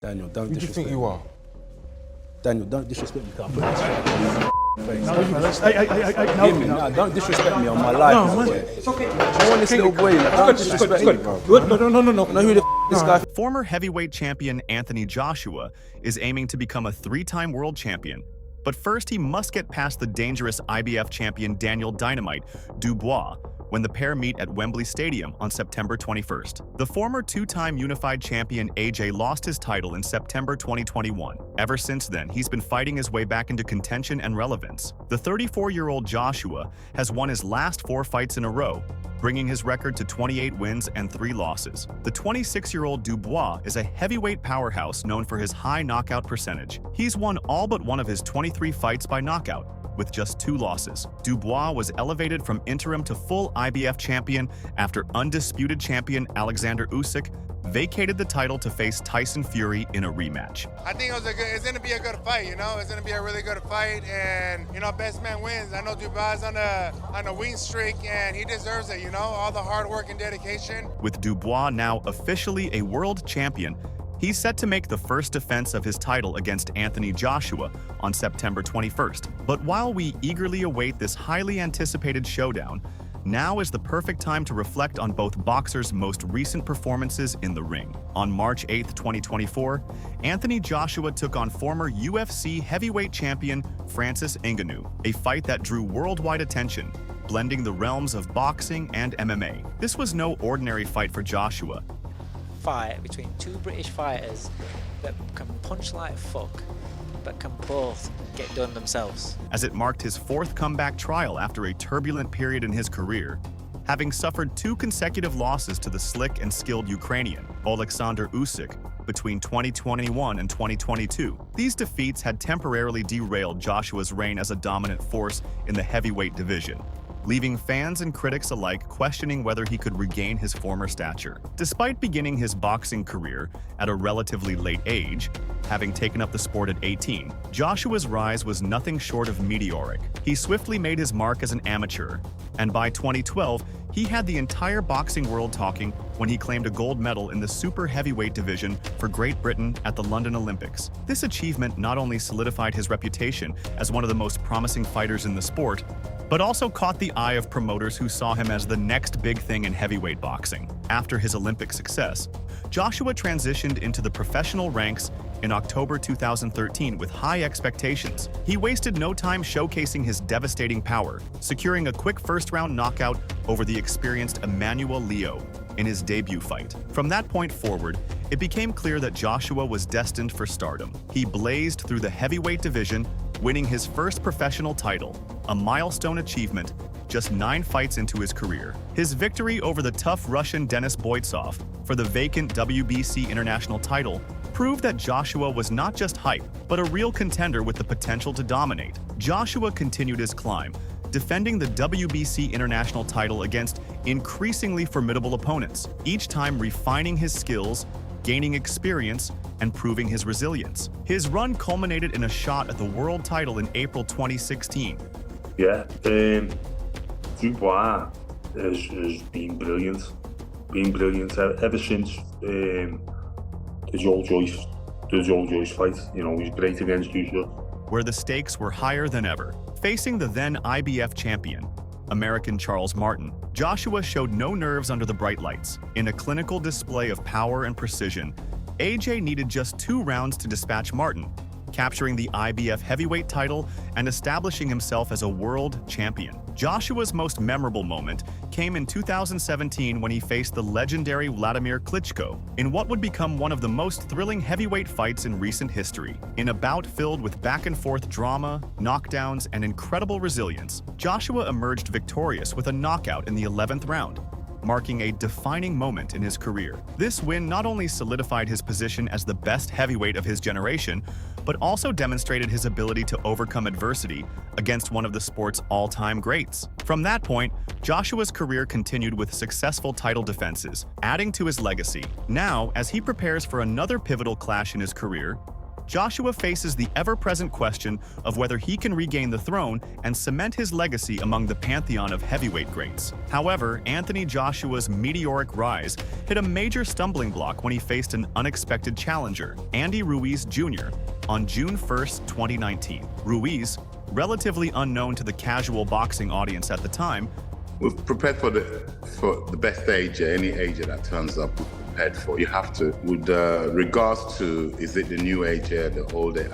Daniel, don't Who do you disrespect think you are? Daniel, don't disrespect me. Can't put this face. No, Hear me? Nah, don't disrespect me on my life. No, man. It's okay. I want this little boy. Like, don't disrespect me, bro. No. Know who the this guy? Former heavyweight champion Anthony Joshua is aiming to become a 3-time world champion. But first, he must get past the dangerous IBF champion Daniel Dynamite Dubois when the pair meet at Wembley Stadium on September 21st. The former 2-time unified champion AJ lost his title in September 2021. Ever since then, he's been fighting his way back into contention and relevance. The 34-year-old Joshua has won his last 4 fights in a row, bringing his record to 28 wins and 3 losses. The 26-year-old Dubois is a heavyweight powerhouse known for his high knockout percentage. He's won all but one of his 23 fights by knockout, with just 2 losses. Dubois was elevated from interim to full IBF champion after undisputed champion Alexander Usyk vacated the title to face Tyson Fury in a rematch. I think it's going to be a good fight, you know? It's going to be a really good fight, and, you know, best man wins. I know Dubois on a win streak, and he deserves it, you know? All the hard work and dedication. With Dubois now officially a world champion, he's set to make the first defense of his title against Anthony Joshua on September 21st. But while we eagerly await this highly anticipated showdown, now is the perfect time to reflect on both boxers' most recent performances in the ring. On March 8, 2024, Anthony Joshua took on former UFC heavyweight champion Francis Ngannou, a fight that drew worldwide attention, blending the realms of boxing and MMA. This was no ordinary fight for Joshua. Fight between 2 British fighters that can punch like fuck, but can both get done themselves. As it marked his 4th comeback trial after a turbulent period in his career, having suffered 2 consecutive losses to the slick and skilled Ukrainian, Alexander Usyk, between 2021 and 2022. These defeats had temporarily derailed Joshua's reign as a dominant force in the heavyweight division, leaving fans and critics alike questioning whether he could regain his former stature. Despite beginning his boxing career at a relatively late age, having taken up the sport at 18, Joshua's rise was nothing short of meteoric. He swiftly made his mark as an amateur, and by 2012, he had the entire boxing world talking when he claimed a gold medal in the super heavyweight division for Great Britain at the London Olympics. This achievement not only solidified his reputation as one of the most promising fighters in the sport, but also caught the eye of promoters who saw him as the next big thing in heavyweight boxing. After his Olympic success, Joshua transitioned into the professional ranks in October 2013 with high expectations. He wasted no time showcasing his devastating power, securing a quick first-round knockout over the experienced Emmanuel Leo in his debut fight. From that point forward, it became clear that Joshua was destined for stardom. He blazed through the heavyweight division, winning his first professional title, a milestone achievement just 9 fights into his career. His victory over the tough Russian Denis Boytsov for the vacant WBC international title proved that Joshua was not just hype, but a real contender with the potential to dominate. Joshua continued his climb, defending the WBC international title against increasingly formidable opponents, each time refining his skills, gaining experience, and proving his resilience. His run culminated in a shot at the world title in April 2016. Yeah, Dubois has been brilliant. Ever since the Joel Joyce fight. You know, he's great against Joshua. Where the stakes were higher than ever. Facing the then IBF champion, American Charles Martin, Joshua showed no nerves under the bright lights. In a clinical display of power and precision, AJ needed just 2 rounds to dispatch Martin, capturing the IBF heavyweight title and establishing himself as a world champion. Joshua's most memorable moment came in 2017 when he faced the legendary Vladimir Klitschko in what would become one of the most thrilling heavyweight fights in recent history. In a bout filled with back-and-forth drama, knockdowns, and incredible resilience, Joshua emerged victorious with a knockout in the 11th round, marking a defining moment in his career. This win not only solidified his position as the best heavyweight of his generation, but also demonstrated his ability to overcome adversity against one of the sport's all-time greats. From that point, Joshua's career continued with successful title defenses, adding to his legacy. Now, as he prepares for another pivotal clash in his career, Joshua faces the ever-present question of whether he can regain the throne and cement his legacy among the pantheon of heavyweight greats. However, Anthony Joshua's meteoric rise hit a major stumbling block when he faced an unexpected challenger, Andy Ruiz Jr., on June 1, 2019. Ruiz, relatively unknown to the casual boxing audience at the time, we've prepared for the best ager, any ager that turns up, we've prepared for. You have to. With regards to, is it the new ager, the old age,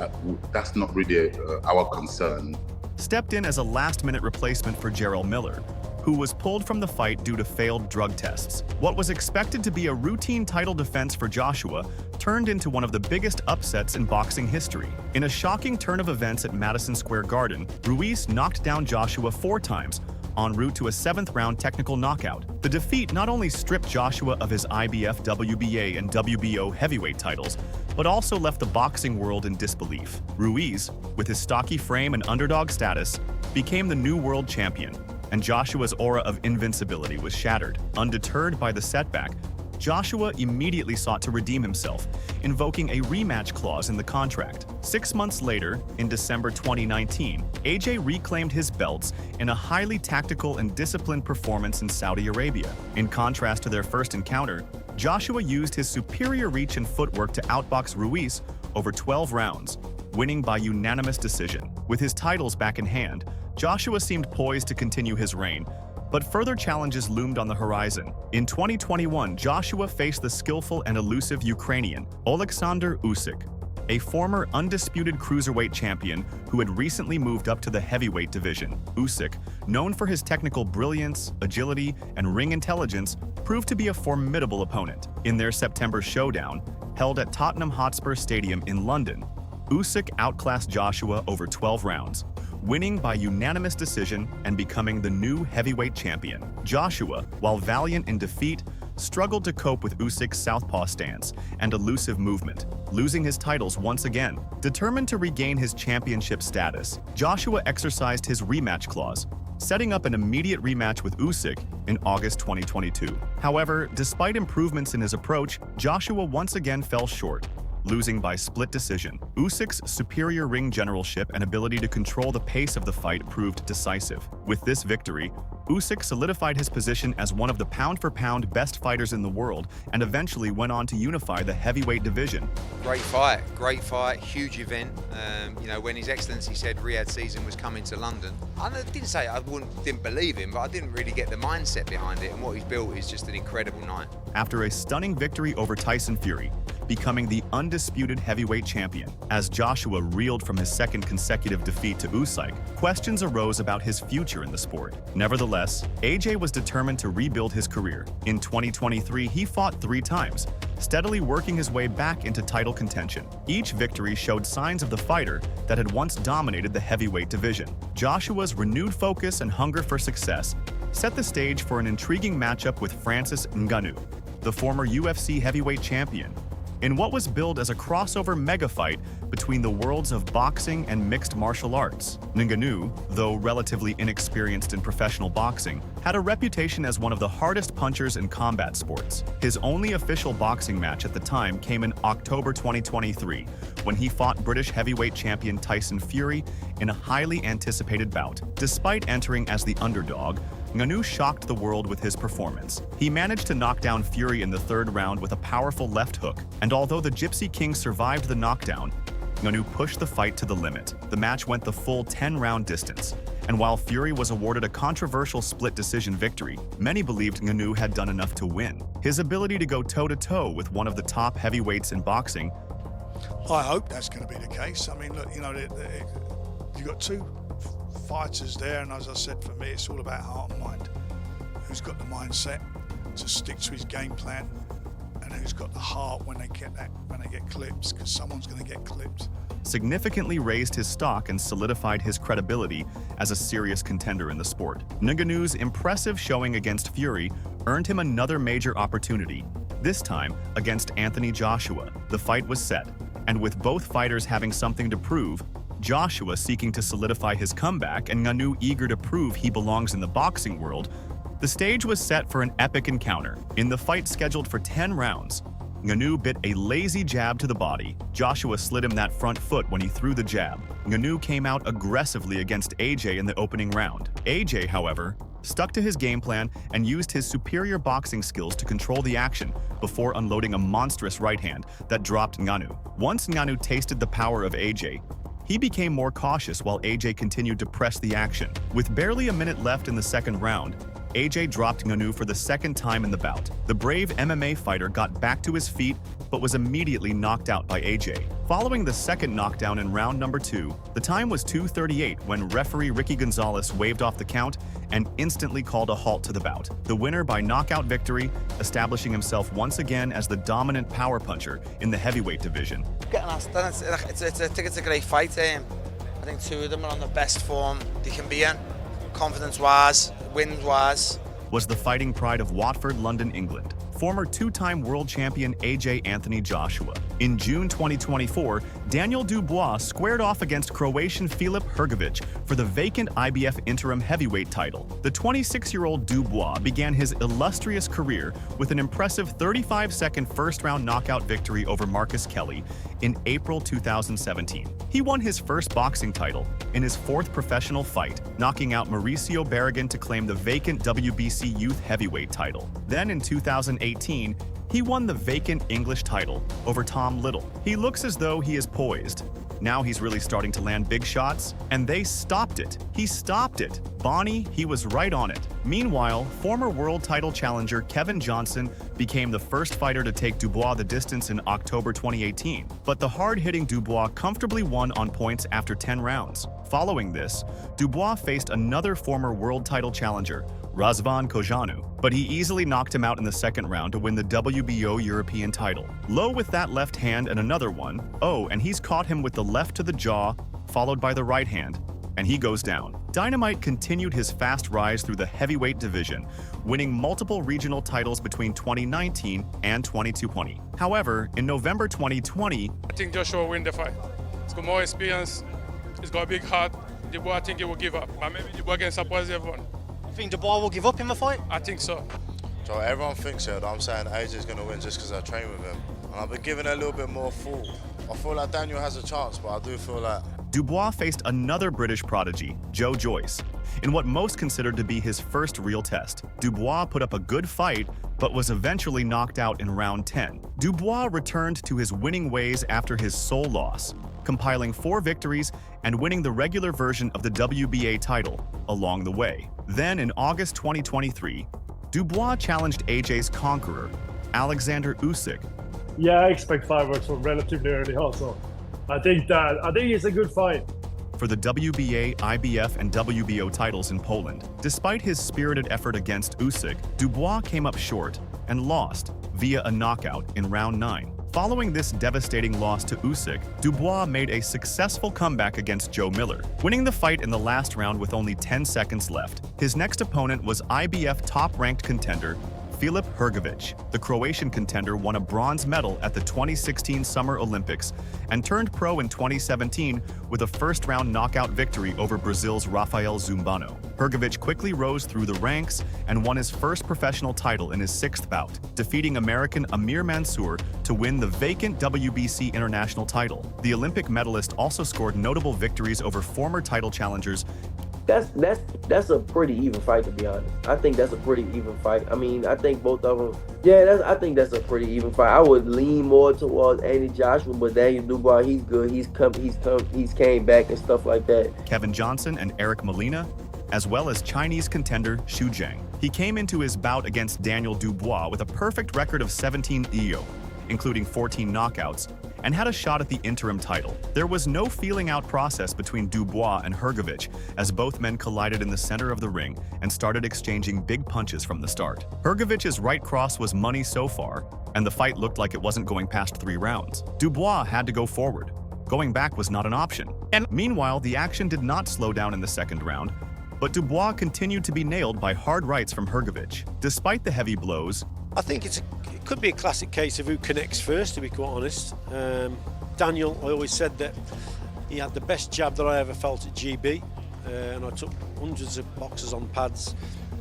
that's not really our concern. Stepped in as a last-minute replacement for Jarrell Miller, who was pulled from the fight due to failed drug tests. What was expected to be a routine title defense for Joshua turned into one of the biggest upsets in boxing history. In a shocking turn of events at Madison Square Garden, Ruiz knocked down Joshua 4 times, en route to a 7th-round technical knockout. The defeat not only stripped Joshua of his IBF, WBA, and WBO heavyweight titles, but also left the boxing world in disbelief. Ruiz, with his stocky frame and underdog status, became the new world champion, and Joshua's aura of invincibility was shattered. Undeterred by the setback, Joshua immediately sought to redeem himself, invoking a rematch clause in the contract. 6 months later, in December 2019, AJ reclaimed his belts in a highly tactical and disciplined performance in Saudi Arabia. In contrast to their first encounter, Joshua used his superior reach and footwork to outbox Ruiz over 12 rounds, winning by unanimous decision. With his titles back in hand, Joshua seemed poised to continue his reign, but further challenges loomed on the horizon. In 2021, Joshua faced the skillful and elusive Ukrainian, Oleksandr Usyk, a former undisputed cruiserweight champion who had recently moved up to the heavyweight division. Usyk, known for his technical brilliance, agility, and ring intelligence, proved to be a formidable opponent. In their September showdown, held at Tottenham Hotspur Stadium in London, Usyk outclassed Joshua over 12 rounds, winning by unanimous decision and becoming the new heavyweight champion. Joshua, while valiant in defeat, struggled to cope with Usyk's southpaw stance and elusive movement, losing his titles once again. Determined to regain his championship status, Joshua exercised his rematch clause, setting up an immediate rematch with Usyk in August 2022. However, despite improvements in his approach, Joshua once again fell short, losing by split decision. Usyk's superior ring generalship and ability to control the pace of the fight proved decisive. With this victory, Usyk solidified his position as one of the pound-for-pound best fighters in the world and eventually went on to unify the heavyweight division. Great fight, huge event. You know, when His Excellency said Riyadh season was coming to London, I didn't say I didn't believe him, but I didn't really get the mindset behind it, and what he's built is just an incredible night. After a stunning victory over Tyson Fury, becoming the undisputed heavyweight champion. As Joshua reeled from his second consecutive defeat to Usyk, questions arose about his future in the sport. Nevertheless, AJ was determined to rebuild his career. In 2023, he fought 3 times, steadily working his way back into title contention. Each victory showed signs of the fighter that had once dominated the heavyweight division. Joshua's renewed focus and hunger for success set the stage for an intriguing matchup with Francis Ngannou, the former UFC heavyweight champion, in what was billed as a crossover mega fight between the worlds of boxing and mixed martial arts. Ngannou, though relatively inexperienced in professional boxing, had a reputation as one of the hardest punchers in combat sports. His only official boxing match at the time came in October 2023, when he fought British heavyweight champion Tyson Fury in a highly anticipated bout. Despite entering as the underdog, Ngannou shocked the world with his performance. He managed to knock down Fury in the 3rd round with a powerful left hook, and although the Gypsy King survived the knockdown, Ngannou pushed the fight to the limit. The match went the full 10-round distance, and while Fury was awarded a controversial split decision victory, many believed Ngannou had done enough to win. His ability to go toe-to-toe with one of the top heavyweights in boxing. I hope that's going to be the case. I mean, look, you know, you've got 2 fighters there, and as I said, for me, it's all about heart and mind. Who's got the mindset to stick to his game plan, and who's got the heart when they get clips, because someone's going to get clipped. Significantly raised his stock and solidified his credibility as a serious contender in the sport. Ngannou's impressive showing against Fury earned him another major opportunity, this time against Anthony Joshua. The fight was set, and with both fighters having something to prove, Joshua seeking to solidify his comeback and Ngannou eager to prove he belongs in the boxing world, the stage was set for an epic encounter. In the fight scheduled for 10 rounds, Ngannou bit a lazy jab to the body. Joshua slid him that front foot when he threw the jab. Ngannou came out aggressively against AJ in the opening round. AJ, however, stuck to his game plan and used his superior boxing skills to control the action before unloading a monstrous right hand that dropped Ngannou. Once Ngannou tasted the power of AJ, he became more cautious while AJ continued to press the action. With barely a minute left in the second round, AJ dropped Ngannou for the second time in the bout. The brave MMA fighter got back to his feet but was immediately knocked out by AJ. Following the second knockdown in round number 2, the time was 2:38 when referee Ricky Gonzalez waved off the count and instantly called a halt to the bout. The winner by knockout victory, establishing himself once again as the dominant power puncher in the heavyweight division. I think it's a great fight. I think two of them are on the best form they can be in, confidence-wise, wins-wise. Was the fighting pride of Watford, London, England. Former two-time world champion AJ Anthony Joshua. In June 2024, Daniel Dubois squared off against Croatian Filip Hrgović for the vacant IBF interim heavyweight title. The 26-year-old Dubois began his illustrious career with an impressive 35-second first-round knockout victory over Marcus Kelly in April 2017. He won his first boxing title in his fourth professional fight, knocking out Mauricio Barragan to claim the vacant WBC youth heavyweight title. Then in 2018, he won the vacant English title over Tom Little. He looks as though he is poised. Now he's really starting to land big shots, and they stopped it. He stopped it. Bonnie, he was right on it. Meanwhile, former world title challenger Kevin Johnson became the first fighter to take Dubois the distance in October 2018. But the hard-hitting Dubois comfortably won on points after 10 rounds. Following this, Dubois faced another former world title challenger, Razvan Kojanu, but he easily knocked him out in the second round to win the WBO European title. Low with that left hand and another one. Oh, and he's caught him with the left to the jaw, followed by the right hand, and he goes down. Dynamite continued his fast rise through the heavyweight division, winning multiple regional titles between 2019 and 2020. However, in November 2020, I think Joshua will win the fight. He's got more experience, he's got a big heart. Dubois, I think he will give up, but maybe Dubois can surprise everyone. You think Dubois will give up in the fight? I think so. So everyone thinks it, I'm saying AJ's going to win just because I train with him. And I've been giving it a little bit more thought. I feel like Daniel has a chance, but I do feel like... Dubois faced another British prodigy, Joe Joyce, in what most considered to be his first real test. Dubois put up a good fight, but was eventually knocked out in round 10. Dubois returned to his winning ways after his sole loss, compiling 4 victories and winning the regular version of the WBA title along the way. Then in August 2023, Dubois challenged AJ's conqueror, Alexander Usyk. Yeah, I expect fireworks from relatively early also. I think it's a good fight. For the WBA, IBF, and WBO titles in Poland. Despite his spirited effort against Usyk, Dubois came up short and lost via a knockout in round 9. Following this devastating loss to Usyk, Dubois made a successful comeback against Joe Miller, winning the fight in the last round with only 10 seconds left. His next opponent was IBF top-ranked contender Filip Hrgović. The Croatian contender won a bronze medal at the 2016 Summer Olympics and turned pro in 2017 with a first-round knockout victory over Brazil's Rafael Zumbano. Hrgović quickly rose through the ranks and won his first professional title in his 6th bout, defeating American Amir Mansour to win the vacant WBC international title. The Olympic medalist also scored notable victories over former title challengers. That's a pretty even fight, to be honest. I think that's a pretty even fight. I mean, I think both of them. Yeah, I think that's a pretty even fight. I would lean more towards Anthony Joshua, but Daniel Dubois, he's good. He's came back and stuff like that. Kevin Johnson and Eric Molina, as well as Chinese contender Xu Zhang. He came into his bout against Daniel Dubois with a perfect record of 17 EO, including 14 knockouts, and had a shot at the interim title. There was no feeling-out process between Dubois and Hrgović, as both men collided in the center of the ring and started exchanging big punches from the start. Hrgovic's right cross was money so far, and the fight looked like it wasn't going past 3 rounds. Dubois had to go forward. Going back was not an option. And meanwhile, the action did not slow down in the second round, but Dubois continued to be nailed by hard rights from Hrgović. Despite the heavy blows, I think it could be a classic case of who connects first, to be quite honest. Daniel, I always said that he had the best jab that I ever felt at GB, and I took hundreds of boxes on pads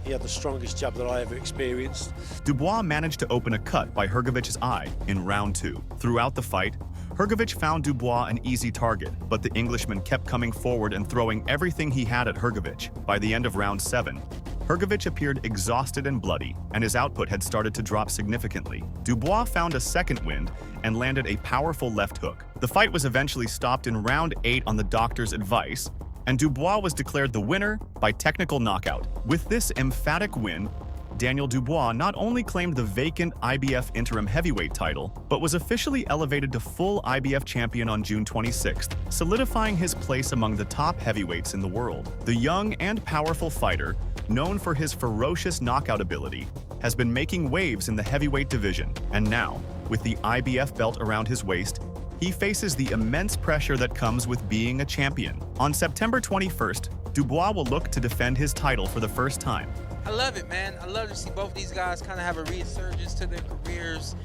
He had the strongest jab that I ever experienced. Dubois managed to open a cut by Hrgovic's eye in round 2. Throughout the fight, Hrgovic found Dubois an easy target, but the Englishman kept coming forward and throwing everything he had at Hrgovic. By the end of round 7, Hrgovic appeared exhausted and bloody, and his output had started to drop significantly. Dubois found a second wind and landed a powerful left hook. The fight was eventually stopped in round 8 on the doctor's advice, and Dubois was declared the winner by technical knockout. With this emphatic win, Daniel Dubois not only claimed the vacant IBF interim heavyweight title, but was officially elevated to full IBF champion on June 26th, solidifying his place among the top heavyweights in the world. The young and powerful fighter, known for his ferocious knockout ability, has been making waves in the heavyweight division, and now, with the IBF belt around his waist, he faces the immense pressure that comes with being a champion. On September 21st, Dubois will look to defend his title for the first time. I love it, man. I love to see both these guys kind of have a resurgence to their careers.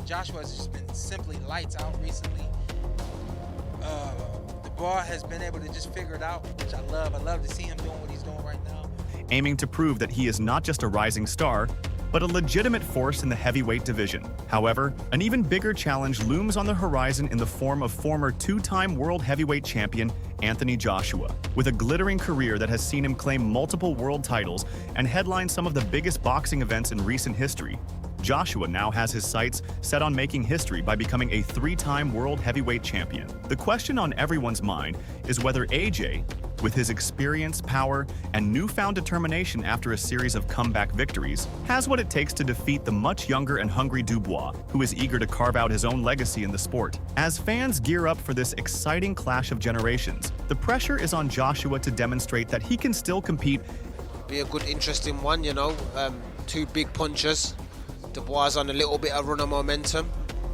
Joshua has just been simply lights out recently. Dubois has been able to just figure it out, which I love. I love to see him doing what he's doing right now. Aiming to prove that he is not just a rising star, but a legitimate force in the heavyweight division. However, an even bigger challenge looms on the horizon in the form of former 2-time world heavyweight champion Anthony Joshua. With a glittering career that has seen him claim multiple world titles and headline some of the biggest boxing events in recent history, Joshua now has his sights set on making history by becoming a 3-time world heavyweight champion. The question on everyone's mind is whether AJ, with his experience, power, and newfound determination after a series of comeback victories, has what it takes to defeat the much younger and hungry Dubois, who is eager to carve out his own legacy in the sport. As fans gear up for this exciting clash of generations, the pressure is on Joshua to demonstrate that he can still compete. Be a good, interesting one, you know. 2 big punchers. Dubois on a little bit of run of momentum.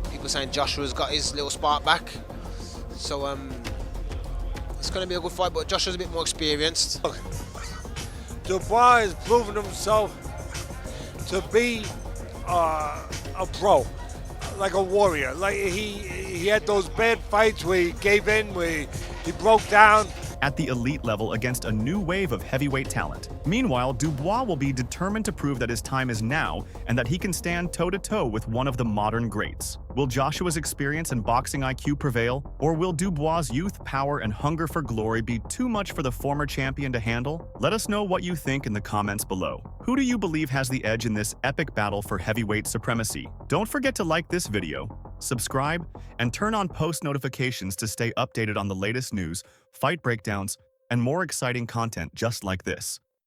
People saying Joshua's got his little spark back. So it's going to be a good fight, but Joshua's a bit more experienced. Dubois has proven himself to be a pro, like a warrior. Like he had those bad fights where he gave in, where he broke down. At the elite level against a new wave of heavyweight talent. Meanwhile, Dubois will be determined to prove that his time is now and that he can stand toe-to-toe with one of the modern greats. Will Joshua's experience and boxing IQ prevail, or will Dubois' youth, power, and hunger for glory be too much for the former champion to handle? Let us know what you think in the comments below. Who do you believe has the edge in this epic battle for heavyweight supremacy? Don't forget to like this video, subscribe, and turn on post notifications to stay updated on the latest news, fight breakdowns, and more exciting content just like this.